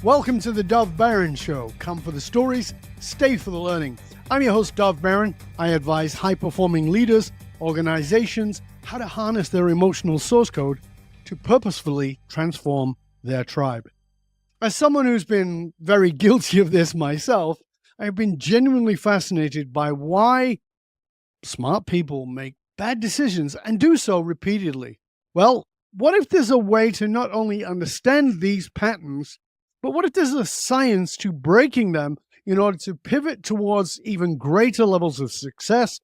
Welcome to the Dov Baron Show. Come for the stories, stay for the learning. I'm your host, Dov Baron. I advise high-performing leaders, organizations, how to harness their emotional source code to purposefully transform their tribe. As someone who's been very guilty of this myself, I've been genuinely fascinated by why smart people make bad decisions and do so repeatedly. Well, what if there's a way to not only understand these patterns, but what if there's a science to breaking them in order to pivot towards even greater levels of success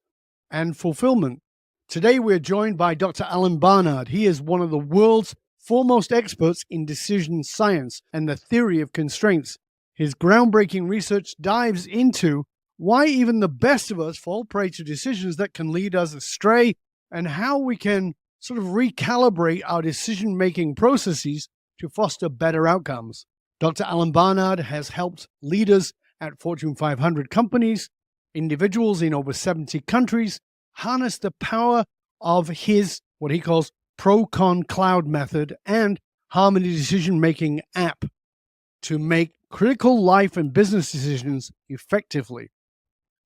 and fulfillment? Today, we're joined by Dr. Alan Barnard. He is one of the world's foremost experts in decision science and the theory of constraints. His groundbreaking research dives into why even the best of us fall prey to decisions that can lead us astray and how we can sort of recalibrate our decision-making processes to foster better outcomes. Dr. Alan Barnard has helped leaders at Fortune 500 companies, individuals in over 70 countries, harness the power of his, what he calls, pro-con cloud method and Harmony decision-making app to make critical life and business decisions effectively.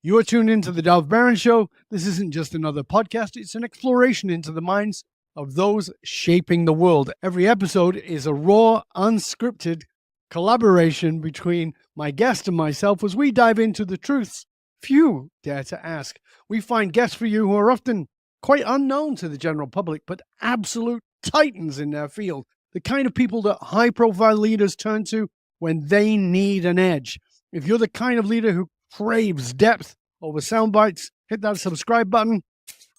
You are tuned into the Dov Baron Show. This isn't just another podcast. It's an exploration into the minds of those shaping the world. Every episode is a raw, unscripted collaboration between my guest and myself as we dive into the truths few dare to ask. We find guests for you who are often quite unknown to the general public, but absolute titans in their field, the kind of people that high-profile leaders turn to when they need an edge. If you're the kind of leader who craves depth over sound bites, hit that subscribe button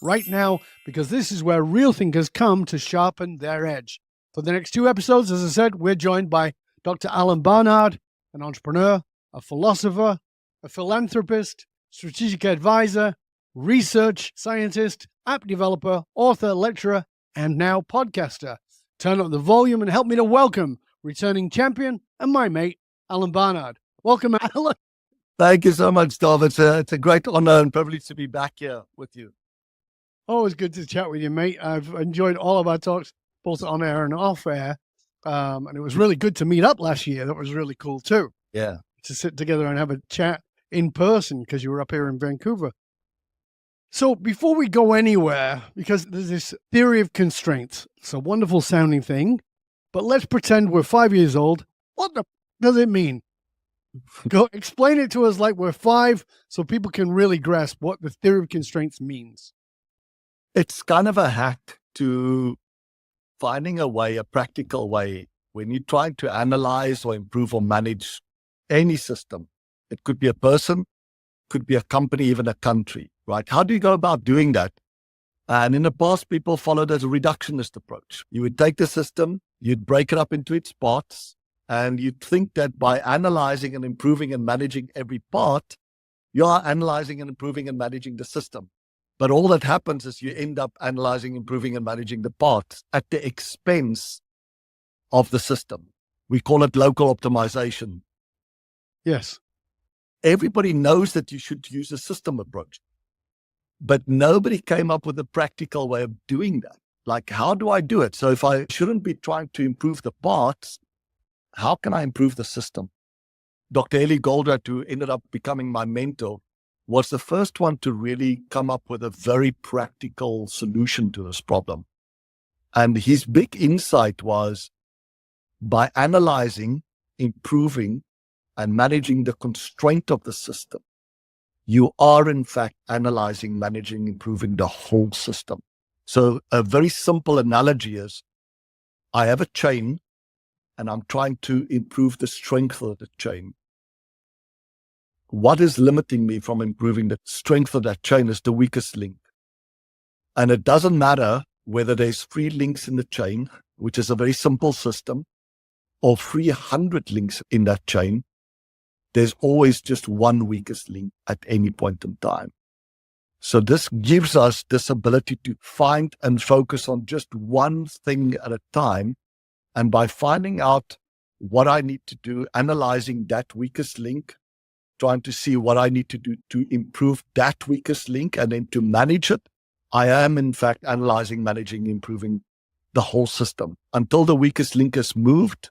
right now, because this is where real thinkers come to sharpen their edge. For the next two episodes, as I said, we're joined by Dr. Alan Barnard, an entrepreneur, a philosopher, a philanthropist, strategic advisor, research scientist, app developer, author, lecturer, and now podcaster. Turn up the volume and help me to welcome returning champion and my mate, Alan Barnard. Welcome, Alan. Thank you so much, Dov. It's a great honor and privilege to be back here with you. Always good to chat with you, mate. I've enjoyed all of our talks, both on air and off air. And it was really good to meet up last year. That was really cool too. Yeah. To sit together and have a chat in person because you were up here in Vancouver. So before we go anywhere, because there's this theory of constraints, it's a wonderful sounding thing, but let's pretend we're 5 years old. What the does it mean? Go explain it to us like we're 5 so people can really grasp what the theory of constraints means. It's kind of a hack to finding a way, a practical way, when you're trying to analyze or improve or manage any system. It could be a person, could be a company, even a country, right? How do you go about doing that? And in the past, people followed a reductionist approach. You would take the system, you'd break it up into its parts, and you'd think that by analyzing and improving and managing every part, you are analyzing and improving and managing the system. But all that happens is you end up analyzing, improving, and managing the parts at the expense of the system. We call it local optimization. Yes. Everybody knows that you should use a system approach, but nobody came up with a practical way of doing that. Like, how do I do it? So if I shouldn't be trying to improve the parts, how can I improve the system? Dr. Eli Goldratt, who ended up becoming my mentor, was the first one to really come up with a very practical solution to this problem. And his big insight was by analyzing, improving, and managing the constraint of the system, you are in fact analyzing, managing, improving the whole system. So a very simple analogy is, I have a chain and I'm trying to improve the strength of the chain. What is limiting me from improving the strength of that chain is the weakest link. And it doesn't matter whether there's 3 links in the chain, which is a very simple system, or 300 links in that chain. There's always just one weakest link at any point in time. So this gives us this ability to find and focus on just one thing at a time. And by finding out what I need to do, analyzing that weakest link, trying to see what I need to do to improve that weakest link and then to manage it, I am in fact analyzing, managing, improving the whole system until the weakest link is moved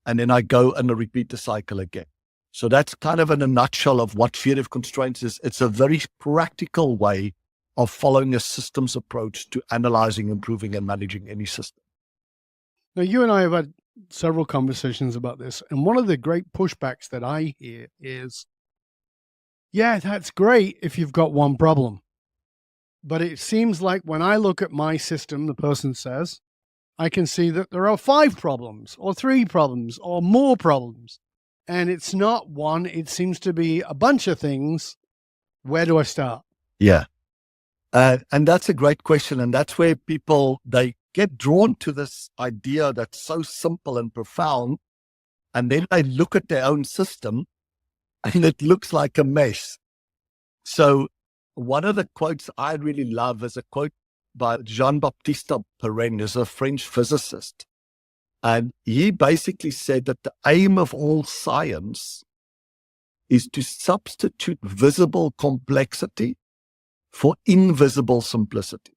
and then I go and I repeat the cycle again. So that's kind of in a nutshell of what theory of constraints is. It's a very practical way of following a systems approach to analyzing, improving, and managing any system. Now, you and I have had several conversations about this, and one of the great pushbacks that I hear is, yeah, that's great if you've got one problem. But it seems like when I look at my system, the person says, I can see that there are 5 problems or 3 problems or more problems. And it's not one, it seems to be a bunch of things. Where do I start? Yeah. And that's a great question. And that's where people, they get drawn to this idea that's so simple and profound. And then they look at their own system and it looks like a mess. So one of the quotes I really love is a quote by Jean-Baptiste Perrin, who's a French physicist. And he basically said that the aim of all science is to substitute visible complexity for invisible simplicity.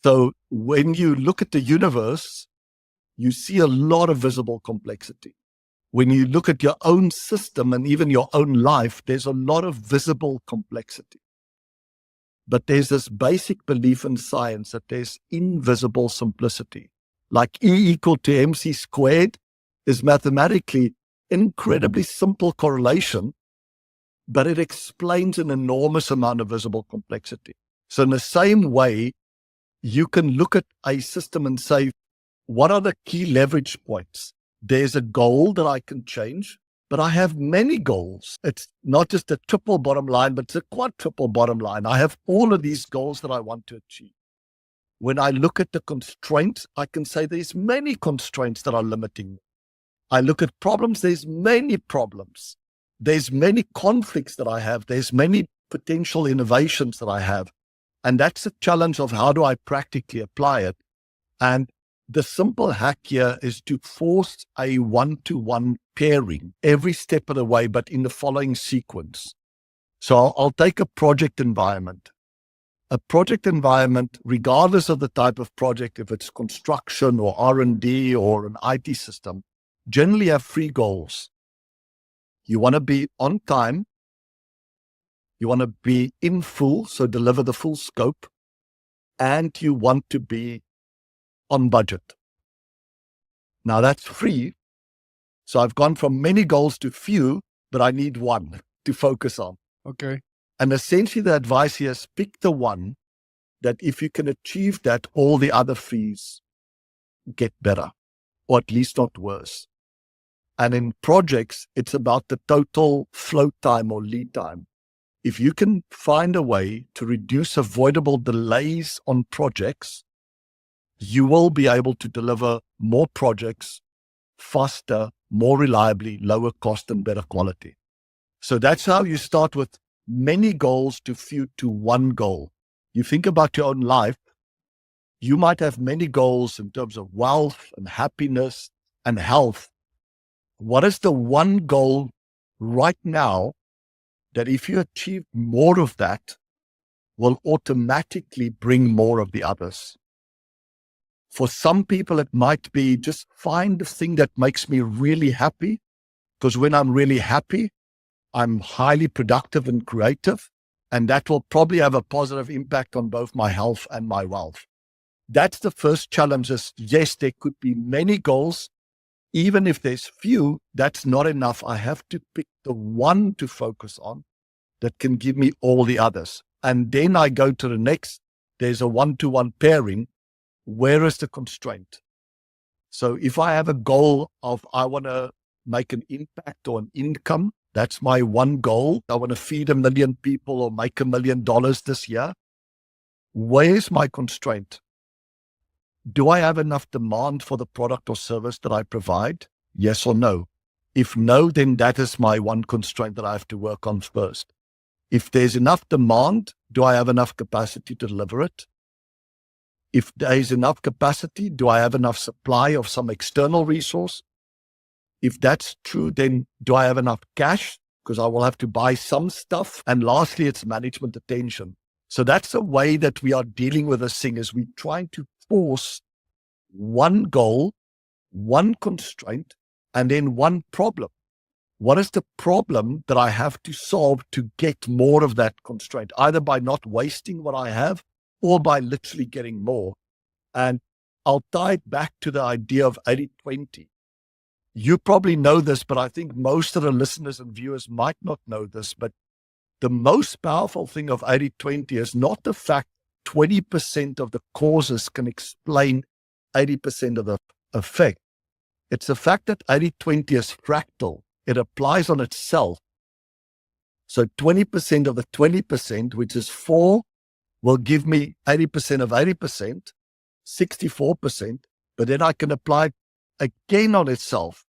So when you look at the universe, you see a lot of visible complexity. When you look at your own system and even your own life, there's a lot of visible complexity. But there's this basic belief in science that there's invisible simplicity. Like E equal to MC squared is mathematically incredibly simple correlation, but it explains an enormous amount of visible complexity. So in the same way, you can look at a system and say, what are the key leverage points? There's a goal that I can change, but I have many goals. It's not just a triple bottom line, but it's a quadruple bottom line. I have all of these goals that I want to achieve. When I look at the constraints, I can say there's many constraints that are limiting me. I look at problems, there's many problems. There's many conflicts that I have. There's many potential innovations that I have. And that's the challenge of how do I practically apply it. And the simple hack here is to force a one-to-one pairing every step of the way, but in the following sequence. So I'll take a project environment. A project environment, regardless of the type of project, if it's construction or R&D or an IT system, generally have 3 goals. You want to be on time. You want to be in full, so deliver the full scope. And you want to be on budget. Now that's 3. So I've gone from many goals to few, but I need 1 to focus on. Okay. And essentially the advice here is pick the one that if you can achieve that, all the other 3s get better, or at least not worse. And in projects, it's about the total flow time or lead time. If you can find a way to reduce avoidable delays on projects, you will be able to deliver more projects faster, more reliably, lower cost, and better quality. So that's how you start with many goals to few to 1 goal. You think about your own life, you might have many goals in terms of wealth and happiness and health. What is the 1 goal right now that if you achieve more of that will automatically bring more of the others? For some people, it might be just find the thing that makes me really happy, because when I'm really happy, I'm highly productive and creative, and that will probably have a positive impact on both my health and my wealth. That's the first challenge is, yes, there could be many goals. Even if there's few, that's not enough. I have to pick the one to focus on that can give me all the others. And then I go to the next, there's a one-to-one pairing. Where is the constraint? So if I have a goal of I want to make an impact or an income, that's my one goal. I want to feed 1 million people or make $1 million this year. Where's my constraint? Do I have enough demand for the product or service that I provide? Yes or no? If no, then that is my one constraint that I have to work on first. If there's enough demand, do I have enough capacity to deliver it? If there is enough capacity, do I have enough supply of some external resource? If that's true, then do I have enough cash? Because I will have to buy some stuff. And lastly, it's management attention. So that's the way that we are dealing with this thing, is we're trying to force one goal one constraint, and then one problem. What is the problem that I have to solve to get more of that constraint, either by not wasting what I have or by literally getting more? And I'll tie it back to the idea of 80-20. You probably know this, but I think most of the listeners and viewers might not know this. But the most powerful thing of 80-20 is not the fact 20% of the causes can explain 80% of the effect. It's the fact that 80-20 is fractal. It applies on itself. So 20% of the 20%, which is 4, will give me 80% of 80%, 64%, but then I can apply again on itself.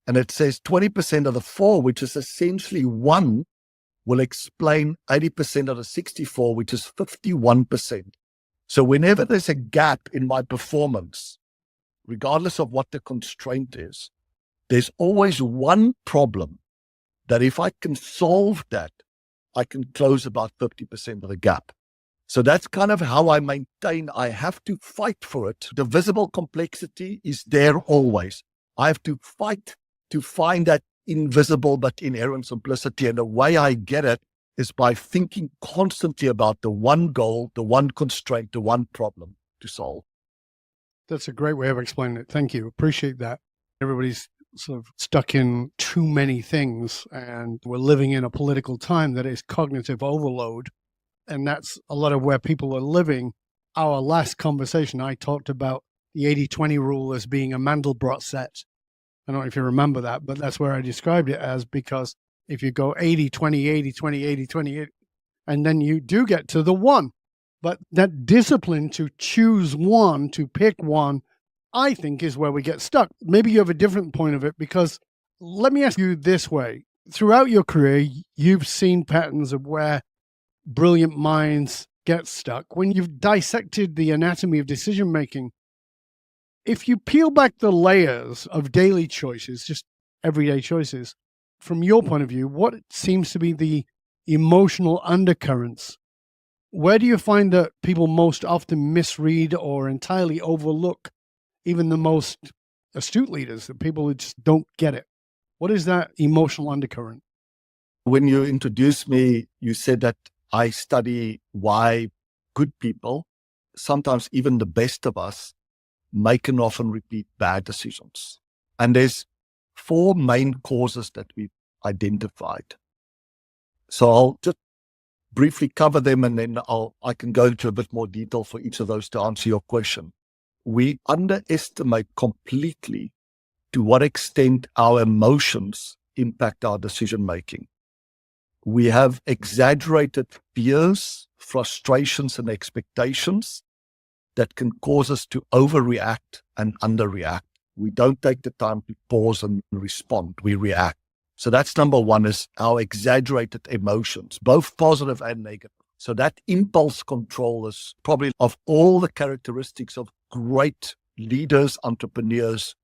And it says 20% of the 4, which is essentially 1, will explain 80% of the 64, which is 51%. So whenever there's a gap in my performance, regardless of what the constraint is, there's always one problem that if I can solve that, I can close about 50% of the gap. So that's kind of how I maintain. I have to fight for it. The visible complexity is there always. I have to fight to find that invisible but inherent simplicity. And the way I get it is by thinking constantly about the one goal, the one constraint, the one problem to solve. That's a great way of explaining it. Thank you. Appreciate that. Everybody's sort of stuck in too many things, and we're living in a political time that is cognitive overload. And that's a lot of where people are living. Our last conversation, I talked about the 80-20 rule as being a Mandelbrot set. I don't know if you remember that, but that's where I described it as, because if you go 80-20, 80-20, 80-20, and then you do get to the one, but that discipline to choose one, to pick one, I think is where we get stuck. Maybe you have a different point of it, because let me ask you this way. Throughout your career, you've seen patterns of where brilliant minds get stuck. When you've dissected the anatomy of decision-making, if you peel back the layers of daily choices, just everyday choices, from your point of view, what seems to be the emotional undercurrents? Where do you find that people most often misread or entirely overlook even the most astute leaders, the people who just don't get it? What is that emotional undercurrent? When you introduced me, you said that I study why good people, sometimes even the best of us, make and often repeat bad decisions. And there's 4 main causes that we've identified. So I'll just briefly cover them, and then I can go into a bit more detail for each of those to answer your question. We underestimate completely to what extent our emotions impact our decision making. We have exaggerated fears, frustrations, and expectations that can cause us to overreact and underreact. We don't take the time to pause and respond. We react. So that's number one, is our exaggerated emotions, both positive and negative. So that impulse control is probably, of all the characteristics of great leaders, entrepreneurs,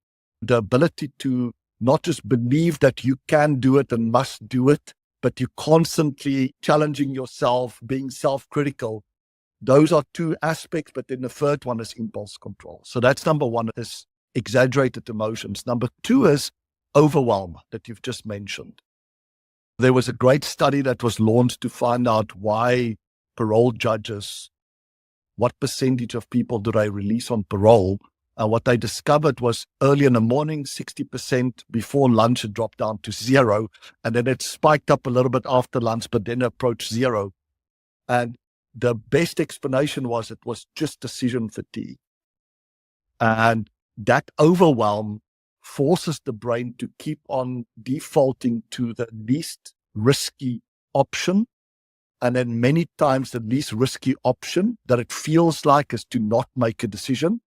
the ability to not just believe that you can do it and must do it, but you're constantly challenging yourself, being self-critical. Those are 2 aspects, but then the third one is impulse control. So that's number one, is exaggerated emotions. Number 2 is overwhelm that you've just mentioned. There was a great study that was launched to find out why parole judges, what percentage of people do they release on parole? And what they discovered was early in the morning, 60%, before lunch, it dropped down to 0. And then it spiked up a little bit after lunch, but then approached 0. And the best explanation was it was just decision fatigue. And that overwhelm forces the brain to keep on defaulting to the least risky option. And then many times the least risky option that it feels like is to not make a decision.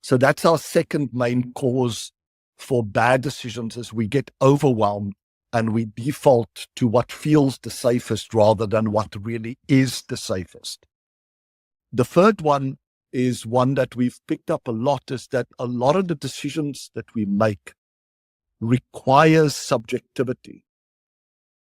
So that's our second main cause for bad decisions, is we get overwhelmed and we default to what feels the safest rather than what really is the safest. The third one is one that we've picked up a lot, is that a lot of the decisions that we make requires subjectivity.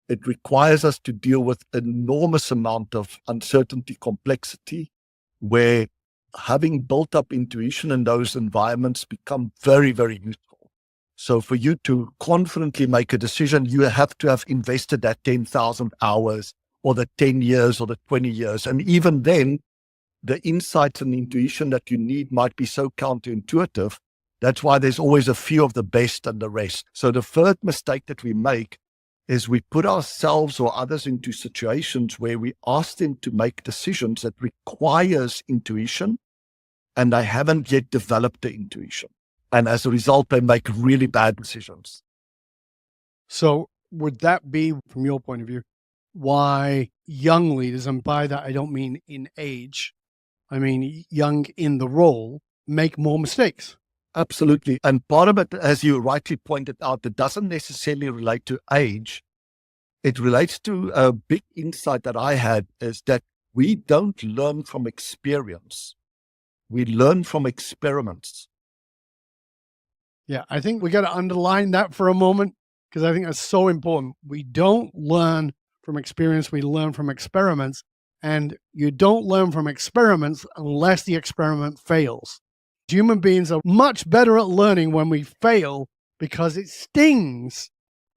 It requires us to deal with an enormous amount of uncertainty, complexity, where having built up intuition in those environments become very, very useful. So for you to confidently make a decision, you have to have invested that 10,000 hours or the 10 years or the 20 years. And even then, the insights and intuition that you need might be so counterintuitive. That's why there's always a few of the best and the rest. So the third mistake that we make is we put ourselves or others into situations where we ask them to make decisions that requires intuition, and they haven't yet developed the intuition. And as a result, they make really bad decisions. So would that be, from your point of view, why young leaders, and by that I don't mean in age, I mean young in the role, make more mistakes? Absolutely. And part of it, as you rightly pointed out, it doesn't necessarily relate to age. It relates to a big insight that I had, is that we don't learn from experience. We learn from experiments. Yeah, I think we got to underline that for a moment, because I think that's so important. We don't learn from experience, we learn from experiments. And you don't learn from experiments unless the experiment fails. Human beings are much better at learning when we fail because it stings,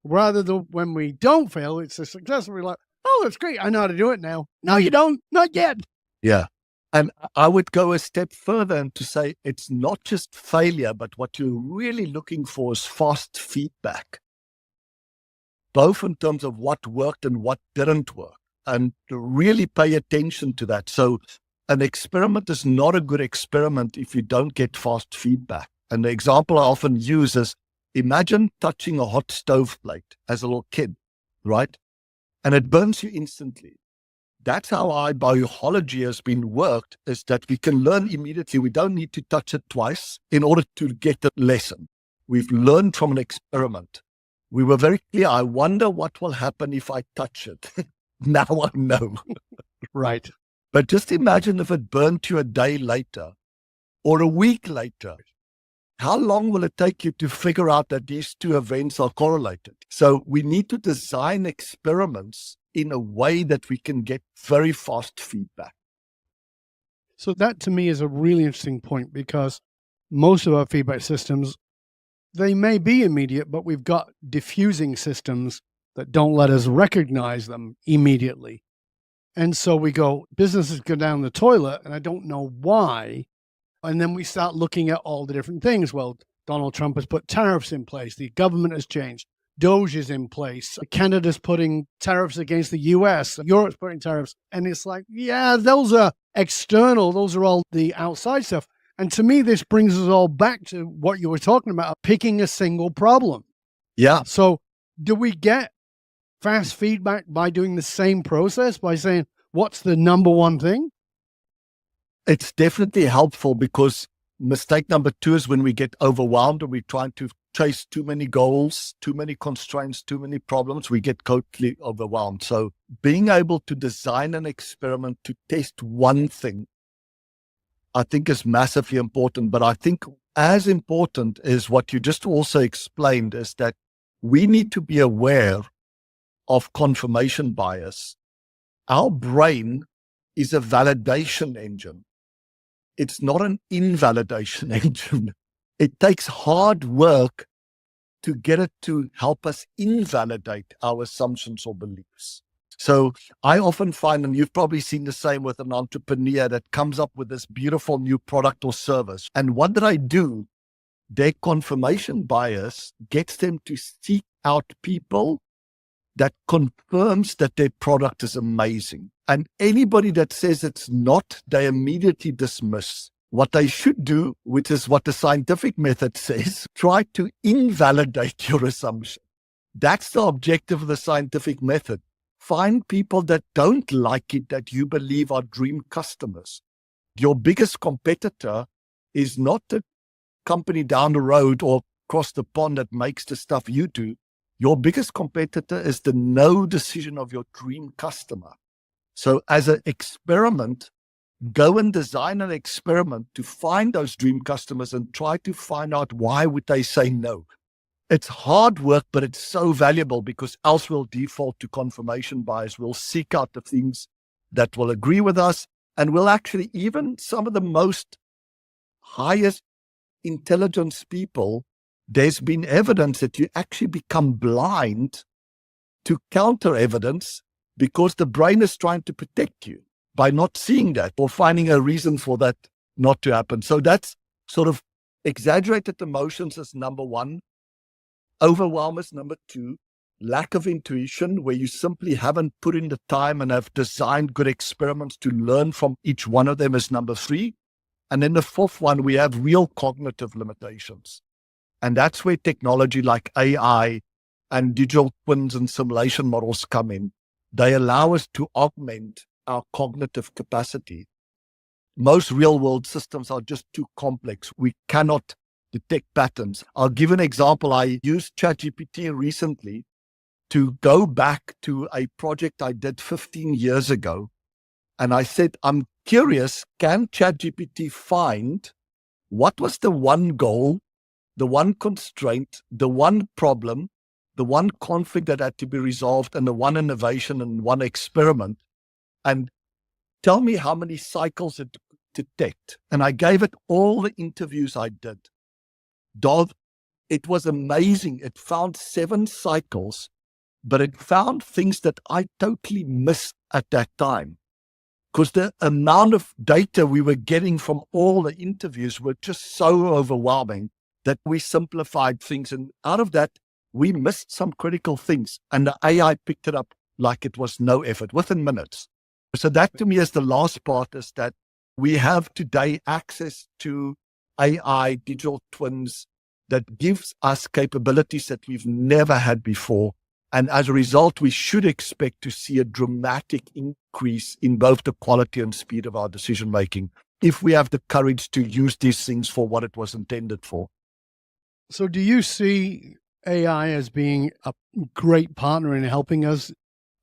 rather than when we don't fail, it's a success. We're like, oh, that's great, I know how to do it now. No, you don't, not yet. Yeah. And I would go a step further and to say it's not just failure, but what you're really looking for is fast feedback, both in terms of what worked and what didn't work, and to really pay attention to that. So an experiment is not a good experiment if you don't get fast feedback. And the example I often use is, imagine touching a hot stove plate as a little kid, right? And it burns you instantly. That's how our biology has been worked, is that we can learn immediately. We don't need to touch it twice in order to get the lesson. We've learned from an experiment. We were very clear. I wonder what will happen if I touch it. Now I know. Right. But just imagine if it burned you a day later or a week later. How long will it take you to figure out that these two events are correlated? So we need to design experiments in a way that we can get very fast feedback. So that to me is a really interesting point, because most of our feedback systems, they may be immediate, but we've got diffusing systems that don't let us recognize them immediately. And so we go, businesses go down the toilet and I don't know why. And then we start looking at all the different things. Well, Donald Trump has put tariffs in place. The government has changed. Doge is in place. Canada's putting tariffs against the US. Europe's putting tariffs. And it's like, yeah, those are external. Those are all the outside stuff. And to me, this brings us all back to what you were talking about, picking a single problem. Yeah. So do we get fast feedback by doing the same process, by saying, what's the number one thing? It's definitely helpful, because mistake number 2 is when we get overwhelmed and we're trying to chase too many goals, too many constraints, too many problems, we get totally overwhelmed. So being able to design an experiment to test one thing, I think is massively important. But I think as important is what you just also explained, is that we need to be aware of confirmation bias. Our brain is a validation engine. It's not an invalidation engine. It takes hard work to get it to help us invalidate our assumptions or beliefs. So I often find, and you've probably seen the same with an entrepreneur that comes up with this beautiful new product or service. And what did I do? Their confirmation bias gets them to seek out people that confirms that their product is amazing. And anybody that says it's not, they immediately dismiss. What they should do, which is what the scientific method says, try to invalidate your assumption. That's the objective of the scientific method. Find people that don't like it, that you believe are dream customers. Your biggest competitor is not the company down the road or across the pond that makes the stuff you do. Your biggest competitor is the no decision of your dream customer. So as an experiment, go and design an experiment to find those dream customers and try to find out why would they say no. It's hard work, but it's so valuable, because else we'll default to confirmation bias. We'll seek out the things that will agree with us, And will actually, even some of the most highest intelligence people, there's been evidence that you actually become blind to counter evidence because the brain is trying to protect you by not seeing that or finding a reason for that not to happen. So that's sort of exaggerated emotions as number one, overwhelm is number two, lack of intuition, where you simply haven't put in the time and have designed good experiments to learn from each one of them, is number three. And then the fourth one, we have real cognitive limitations. And that's where technology like AI and digital twins and simulation models come in. They allow us to augment our cognitive capacity. Most real world systems are just too complex. We cannot detect patterns. I'll give an example. I used ChatGPT recently to go back to a project I did 15 years ago. And I said, I'm curious, can ChatGPT find what was the one goal, the one constraint, the one problem, the one conflict that had to be resolved, and the one innovation and one experiment, and tell me how many cycles it detect. And I gave it all the interviews I did. Dov, it was amazing. It found 7 cycles, but it found things that I totally missed at that time. Because the amount of data we were getting from all the interviews were just so overwhelming that we simplified things. And out of that, we missed some critical things. And the AI picked it up like it was no effort within minutes. So that to me is the last part, is that we have today access to AI, digital twins, that gives us capabilities that we've never had before. And as a result, we should expect to see a dramatic increase in both the quality and speed of our decision making if we have the courage to use these things for what it was intended for. So do you see AI as being a great partner in helping us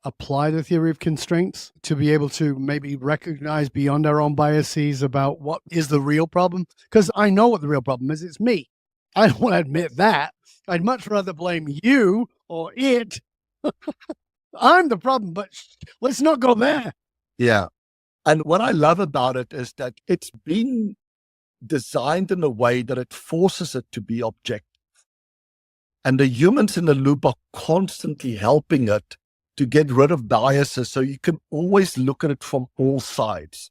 apply the theory of constraints to be able to maybe recognize beyond our own biases about what is the real problem? Because I know what the real problem is. It's me. I don't want to admit that. I'd much rather blame you or it. I'm the problem, but let's not go there. Yeah. And what I love about it is that it's been designed in a way that it forces it to be objective. And the humans in the loop are constantly helping it to get rid of biases, so you can always look at it from all sides.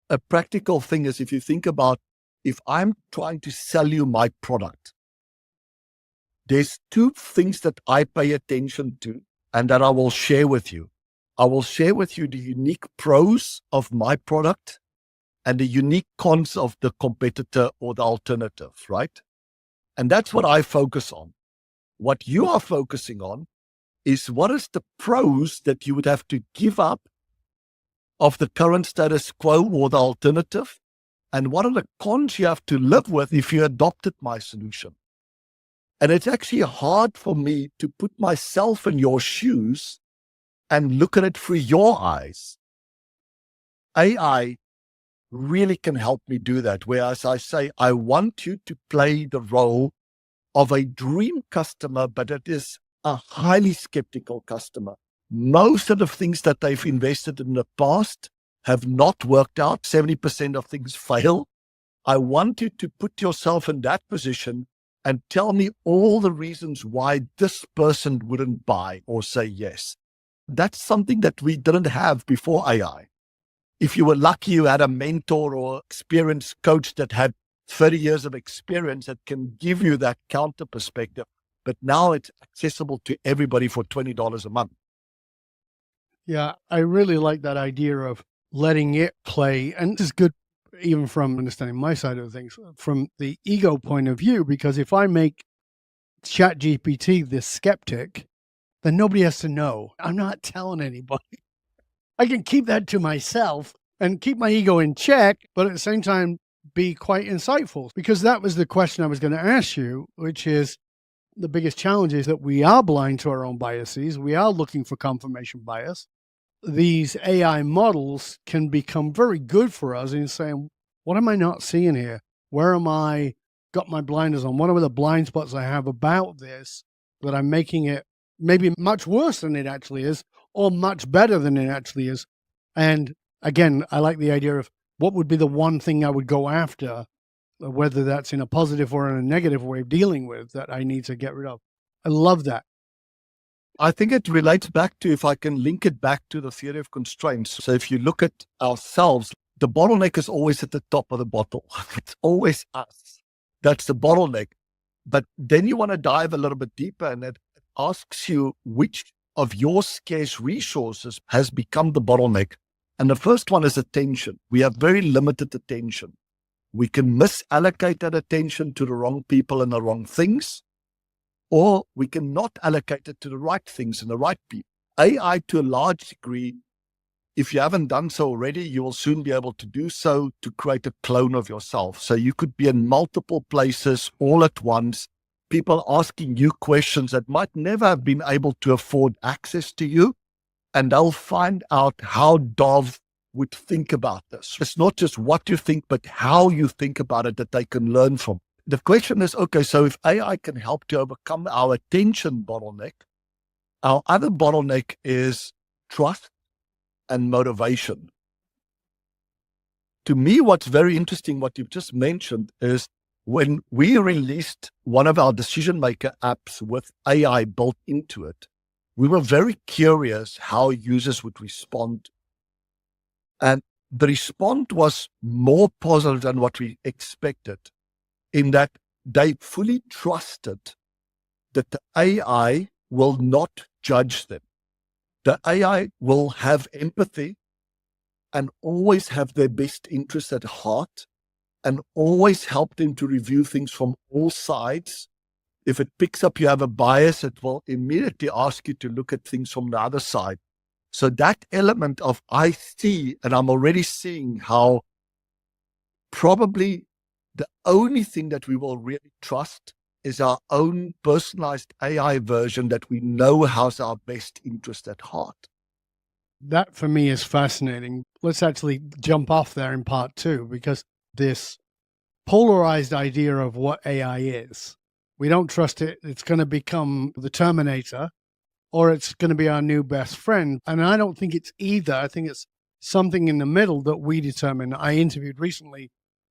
A practical thing is, if you think about, if I'm trying to sell you my product, there's 2 things that I pay attention to and that I will share with you. I will share with you the unique pros of my product and the unique cons of the competitor or the alternative, right? And that's what I focus on. What you are focusing on is what is the pros that you would have to give up of the current status quo or the alternative, and what are the cons you have to live with if you adopted my solution. And it's actually hard for me to put myself in your shoes and look at it through your eyes. AI really can help me do that, whereas I say, I want you to play the role of a dream customer, but it is a highly skeptical customer. Most of the things that they've invested in the past have not worked out. 70% of things fail. I want you to put yourself in that position and tell me all the reasons why this person wouldn't buy or say yes. That's something that we didn't have before AI. If you were lucky, you had a mentor or experienced coach that had 30 years of experience that can give you that counter perspective. But now it's accessible to everybody for $20 a month. Yeah, I really like that idea of letting it play. And this is good even from understanding my side of things, from the ego point of view, because if I make ChatGPT the skeptic, then nobody has to know. I'm not telling anybody. I can keep that to myself and keep my ego in check, but at the same time, be quite insightful. Because that was the question I was going to ask you, which is, the biggest challenge is that we are blind to our own biases. We are looking for confirmation bias. These AI models can become very good for us in saying, what am I not seeing here? Where am I got my blinders on? What are the blind spots I have about this that I'm making it maybe much worse than it actually is, or much better than it actually is? And again, I like the idea of what would be the one thing I would go after, whether that's in a positive or in a negative way of dealing with, that I need to get rid of. I love that. I think it relates back to, if I can link it back to the theory of constraints. So if you look at ourselves, the bottleneck is always at the top of the bottle. It's always us. That's the bottleneck. But then you want to dive a little bit deeper, and it asks you which of your scarce resources has become the bottleneck. And the first one is attention. We have very limited attention. We can misallocate that attention to the wrong people and the wrong things, or we can not allocate it to the right things and the right people. AI, to a large degree, if you haven't done so already, you will soon be able to do so, to create a clone of yourself. So you could be in multiple places all at once, people asking you questions that might never have been able to afford access to you, and they'll find out how Dov would think about this. It's not just what you think, but how you think about it that they can learn from. The question is, okay, so if AI can help to overcome our attention bottleneck, our other bottleneck is trust and motivation. To me, what's very interesting, what you've just mentioned, is when we released one of our decision maker apps with AI built into it, we were very curious how users would respond. And the response was more positive than what we expected, in that they fully trusted that the AI will not judge them. The AI will have empathy and always have their best interests at heart, and always help them to review things from all sides. If it picks up you have a bias, it will immediately ask you to look at things from the other side. So that element of I see, and I'm already seeing how probably the only thing that we will really trust is our own personalized AI version that we know has our best interest at heart. That for me is fascinating. Let's actually jump off there in part 2, because this polarized idea of what AI is, we don't trust it. It's going to become the Terminator, or it's going to be our new best friend. And I don't think it's either. I think it's something in the middle that we determine. I interviewed recently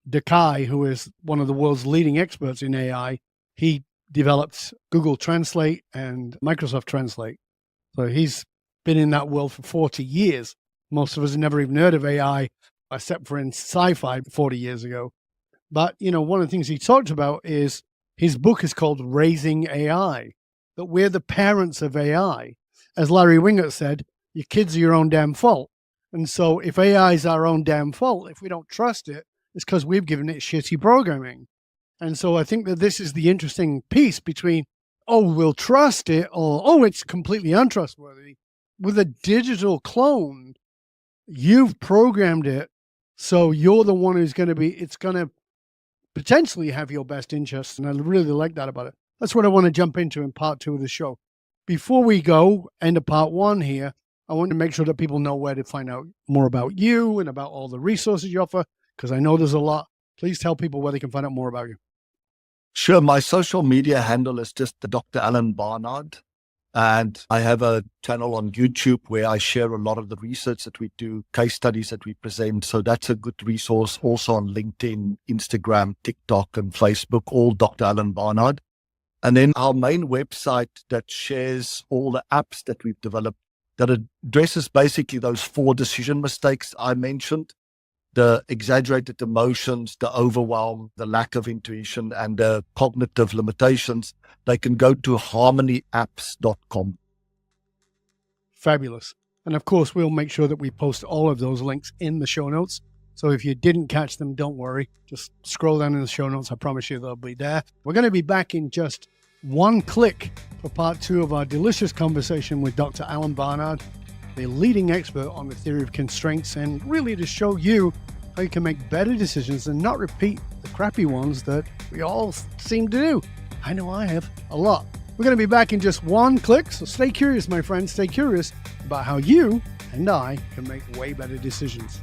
Dakai, who is one of the world's leading experts in AI. He developed Google Translate and Microsoft Translate. So he's been in that world for 40 years. Most of us have never even heard of AI, except for in sci-fi 40 years ago. But, you know, one of the things he talked about is his book is called Raising AI, that we're the parents of AI. As Larry Wingert said, your kids are your own damn fault. And so if AI is our own damn fault, if we don't trust it, it's because we've given it shitty programming. And so I think that this is the interesting piece between, oh, we'll trust it, or, oh, it's completely untrustworthy. With a digital clone, you've programmed it, so you're the one who's going to be, it's going to potentially have your best interests. And I really like that about it. That's what I want to jump into in part 2 of the show. Before we go into part 1 here, I want to make sure that people know where to find out more about you and about all the resources you offer, because I know there's a lot. Please tell people where they can find out more about you. Sure. My social media handle is just Dr. Alan Barnard. And I have a channel on YouTube where I share a lot of the research that we do, case studies that we present. So that's a good resource. Also on LinkedIn, Instagram, TikTok, and Facebook, all Dr. Alan Barnard. And then our main website that shares all the apps that we've developed that addresses basically those 4 decision mistakes I mentioned: the exaggerated emotions, the overwhelm, the lack of intuition, and the cognitive limitations. They can go to harmonyapps.com. Fabulous. And of course, we'll make sure that we post all of those links in the show notes. So if you didn't catch them, don't worry. Just scroll down in the show notes. I promise you they'll be there. We're going to be back in just one click for part 2 of our delicious conversation with Dr. Alan Barnard, the leading expert on the theory of constraints, and really to show you how you can make better decisions and not repeat the crappy ones that we all seem to do. I know I have a lot. We're going to be back in just one click, so stay curious, my friends. Stay curious about how you and I can make way better decisions.